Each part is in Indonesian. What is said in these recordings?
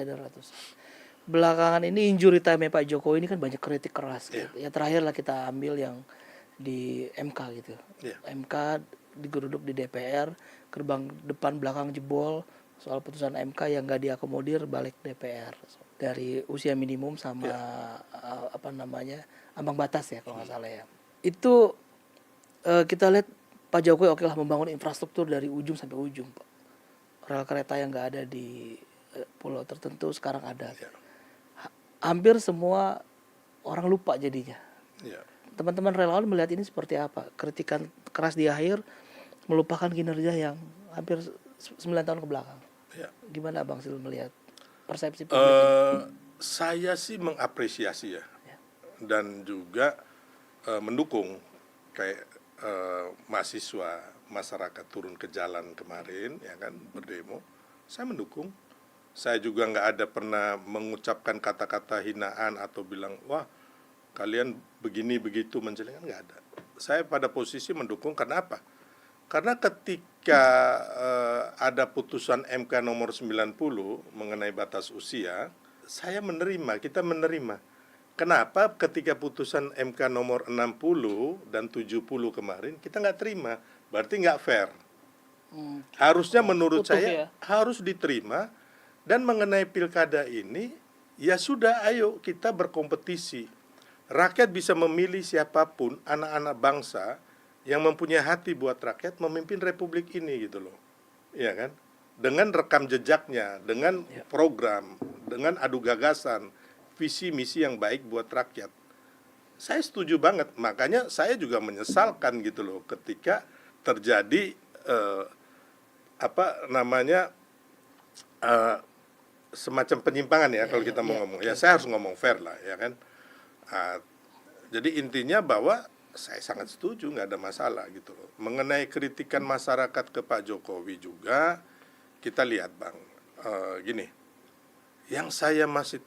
ada ratusan. Belakangan ini injury time Pak Jokowi ini kan banyak kritik keras. Iya. Gitu. Ya terakhir lah kita ambil yang di MK gitu. Iya. MK digeruduk di DPR, gerbang depan belakang jebol, soal putusan MK yang nggak diakomodir balik DPR dari usia minimum sama apa namanya ambang batas ya kalau nggak salah ya. Itu kita lihat Pak Jokowi oke lah membangun infrastruktur dari ujung sampai ujung, Pak. Rel kereta yang nggak ada di pulau tertentu sekarang ada. Ya. Hampir semua orang lupa jadinya. Ya. Teman-teman relawan melihat ini seperti apa? Kritikan keras di akhir, melupakan kinerja yang hampir 9 tahun ke belakang. Ya. Gimana Bang Sil melihat persepsi publik? Saya sih mengapresiasi ya. Dan juga mendukung kayak mahasiswa masyarakat turun ke jalan kemarin ya kan berdemo. Saya mendukung. Saya juga nggak ada pernah mengucapkan kata-kata hinaan atau bilang wah kalian begini begitu menjelekkan, nggak ada. Saya pada posisi mendukung karena apa? Karena ketika ada putusan MK nomor 90 mengenai batas usia, saya menerima, kita menerima. Kenapa ketika putusan MK nomor 60 dan 70 kemarin kita nggak terima? Berarti nggak fair. Harusnya menurut saya harus diterima. Dan mengenai pilkada ini, ya sudah ayo kita berkompetisi. Rakyat bisa memilih siapapun, anak-anak bangsa yang mempunyai hati buat rakyat memimpin republik ini gitu loh. Ya kan? Dengan rekam jejaknya, dengan program, dengan adu gagasan, visi misi yang baik buat rakyat. Saya setuju banget, makanya saya juga menyesalkan gitu loh ketika terjadi semacam penyimpangan ya kalau kita mau ngomong. Ya saya harus ngomong fair lah ya kan. Jadi intinya bahwa saya sangat setuju, nggak ada masalah gitu loh. Mengenai kritikan masyarakat ke Pak Jokowi juga kita lihat Bang, gini, yang saya masih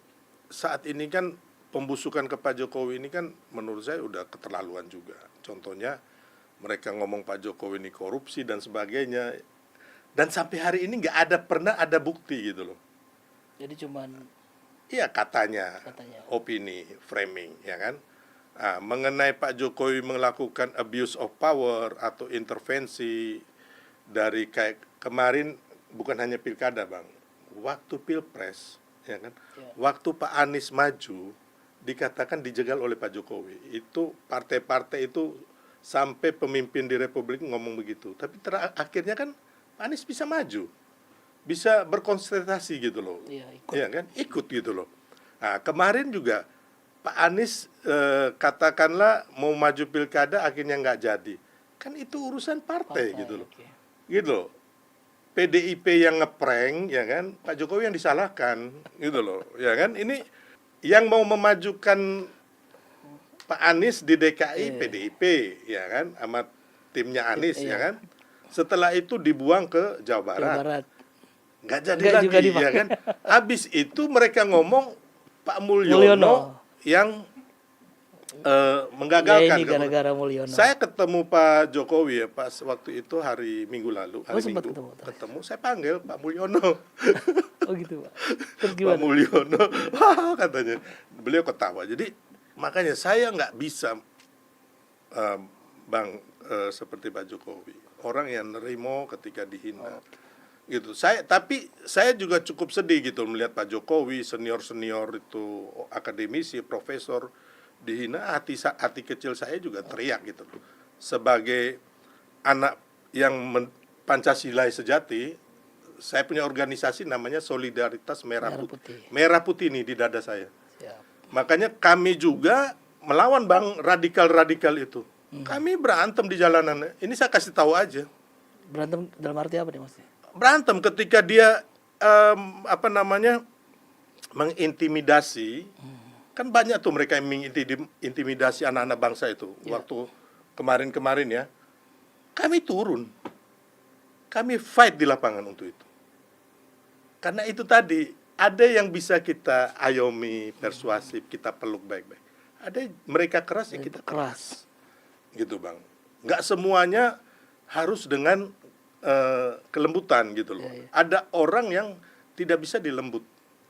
saat ini kan pembusukan ke Pak Jokowi ini kan menurut saya udah keterlaluan juga. Contohnya mereka ngomong Pak Jokowi ini korupsi dan sebagainya, dan sampai hari ini nggak pernah ada bukti gitu loh. Jadi cuman katanya opini, framing, ya kan. Mengenai Pak Jokowi melakukan abuse of power atau intervensi dari kayak kemarin, bukan hanya pilkada Bang, waktu pilpres, ya kan, waktu Pak Anies maju dikatakan dijegal oleh Pak Jokowi. Itu partai-partai itu sampai pemimpin di Republik ngomong begitu. Tapi akhirnya kan Pak Anies bisa maju, bisa berkonsentrasi gitu loh, ikut gitu loh. Nah, kemarin juga Pak Anies katakanlah mau maju pilkada akhirnya nggak jadi, kan itu urusan partai gitu loh, gitu loh. PDIP yang ngeprank, ya kan, Pak Jokowi yang disalahkan, gitu loh, ya kan. Ini yang mau memajukan Pak Anies di DKI PDIP, ya kan, sama timnya Anies, ya kan. Setelah itu dibuang ke Jawa Barat. Nggak jadi lagi ya kan. Habis itu mereka ngomong Pak Mulyono yang menggagalkan. Gara-gara Mulyono. Saya ketemu Pak Jokowi ya pas waktu itu hari Minggu lalu, ketemu, saya panggil Pak Mulyono. Oh gitu Pak. Terus gimana? Pak Mulyono, katanya, beliau ketawa. Jadi makanya saya nggak bisa Bang seperti Pak Jokowi, orang yang nerimo ketika dihina. Gitu. Tapi saya juga cukup sedih gitu melihat Pak Jokowi senior itu akademisi, profesor dihina. Hati kecil saya juga teriak gitu loh. Sebagai anak yang Pancasila sejati, saya punya organisasi namanya Solidaritas Merah Putih. Merah Putih ini di dada saya. Makanya kami juga melawan Bang radikal itu. Kami berantem di jalanan. Ini saya kasih tahu aja. Berantem dalam arti apa nih Mas? Berantem ketika dia mengintimidasi. Kan banyak tuh mereka yang mengintimidasi anak-anak bangsa itu. Waktu kemarin ya, kami turun, kami fight di lapangan untuk itu. Karena itu tadi ada yang bisa kita ayomi, persuasif, kita peluk baik-baik. Ada mereka keras ya kita keras, gitu Bang. Nggak semuanya harus dengan kelembutan gitu loh. Ada orang yang tidak bisa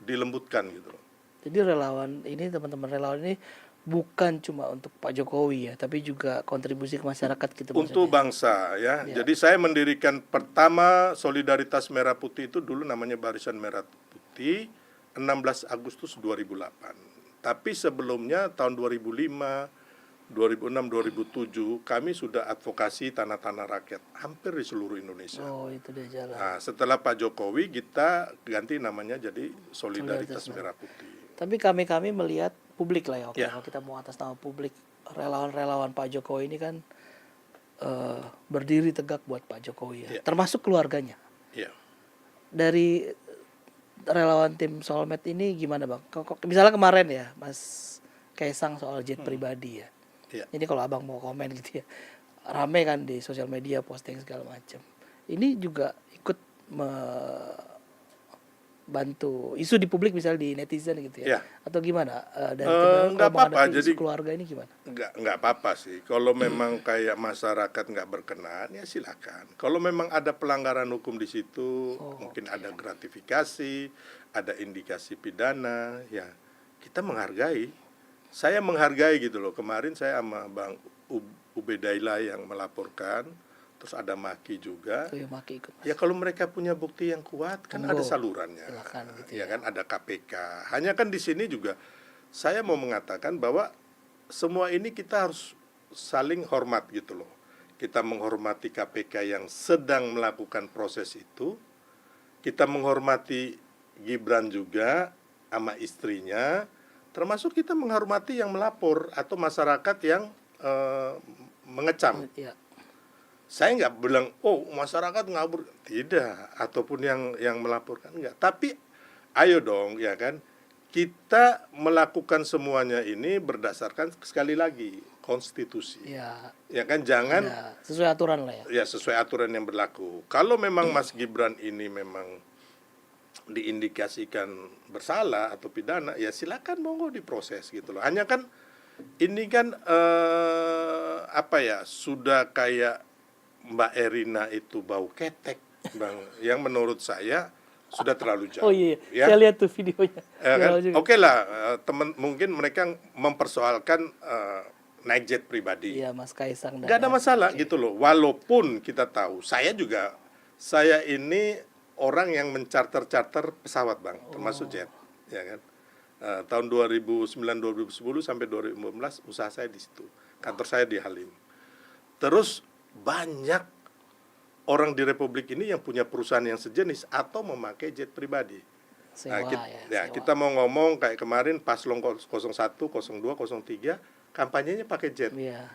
dilembutkan gitu loh. Jadi relawan ini, teman-teman relawan ini bukan cuma untuk Pak Jokowi ya, tapi juga kontribusi ke masyarakat gitu Untuk maksudnya. bangsa ya. Ya. Jadi saya mendirikan pertama Solidaritas Merah Putih itu dulu namanya Barisan Merah Putih 16 Agustus 2008. Tapi sebelumnya tahun 2005, 2006, 2007 kami sudah advokasi tanah-tanah rakyat hampir di seluruh Indonesia. Oh, itu dia jalan. Nah, setelah Pak Jokowi kita ganti namanya jadi Solidaritas Solidaritas Merah Putih. Tapi kami melihat publik lah ya, oke, Ya. kalau kita mau atas nama publik, relawan-relawan Pak Jokowi ini kan berdiri tegak buat Pak Jokowi ya, Ya. termasuk keluarganya. Ya. Dari relawan tim Solmed ini gimana bang? Misalnya kemarin ya, Mas Kaisang soal jet pribadi ya. Ya. Ini kalau abang mau komen gitu ya, rame kan di sosial media posting segala macam. Ini juga ikut bantu isu di publik misalnya di netizen gitu ya, Ya. atau gimana? Dan Nggak kalau apa-apa, menghadapi jadi isu keluarga ini gimana? nggak apa-apa sih. Kalau memang kayak masyarakat nggak berkenan, ya silakan. Kalau memang ada pelanggaran hukum di situ, mungkin ada gratifikasi, ada indikasi pidana, ya kita menghargai. Saya menghargai gitu loh. Kemarin saya sama Bang Ubedaila yang melaporkan, terus ada Maki juga. Tuh ya Maki ikut. Ya kalau mereka punya bukti yang kuat kan ada Monggo. salurannya. Silakan gitu ya kan ada KPK. Hanya kan di sini juga saya mau mengatakan bahwa semua ini kita harus saling hormat gitu loh. Kita menghormati KPK yang sedang melakukan proses itu. Kita menghormati Gibran juga sama istrinya. Termasuk kita menghormati yang melapor atau masyarakat yang mengecam. Ya. Saya nggak bilang, oh masyarakat ngabur, tidak, ataupun yang melaporkan enggak. Tapi ayo dong, ya kan, kita melakukan semuanya ini berdasarkan sekali lagi konstitusi, ya kan, jangan Ya, sesuai aturan lah ya. ya sesuai aturan yang berlaku. Kalau memang Mas Gibran ini memang diindikasikan bersalah atau pidana, ya silakan monggo diproses gitu loh. Hanya kan ini kan apa ya, sudah kayak Mbak Erina itu bau ketek, Bang, yang menurut saya sudah terlalu jauh. Oh iya, ya. saya lihat tuh videonya. Ya kan? Juga. Oke lah, teman mungkin mereka mempersoalkan naik jet pribadi. Iya, Mas Kaisang. Nggak ada masalah gitu loh. Walaupun kita tahu, saya ini orang yang mencarter-charter pesawat, Bang, termasuk jet, ya kan. Tahun 2009-2010 sampai 2015 usaha saya di situ. Kantor saya di Halim. Terus banyak orang di Republik ini yang punya perusahaan yang sejenis atau memakai jet pribadi. Sewa, Sewa. Kita mau ngomong kayak kemarin Paslon 01, 02, 03 kampanyenya pakai jet. Iya.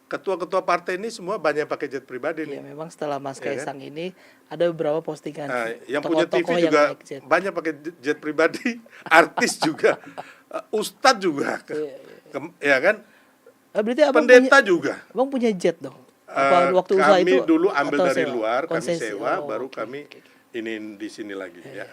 Ketua-ketua partai ini semua banyak pakai jet pribadi Iya, nih. memang setelah Mas Ya kan? Kaisang ini ada beberapa postingan Yang punya TV tokoh-tokoh yang juga naik jet. banyak pakai jet pribadi, artis juga, ustadz juga, ya kan? Berarti abang Pendeta juga. Abang punya jet dong? Apa waktu usaha Kami itu dulu ambil atau dari sewa? luar, kami Konsesi. sewa, Oh, baru oke, kami oke. ini di sini lagi ya.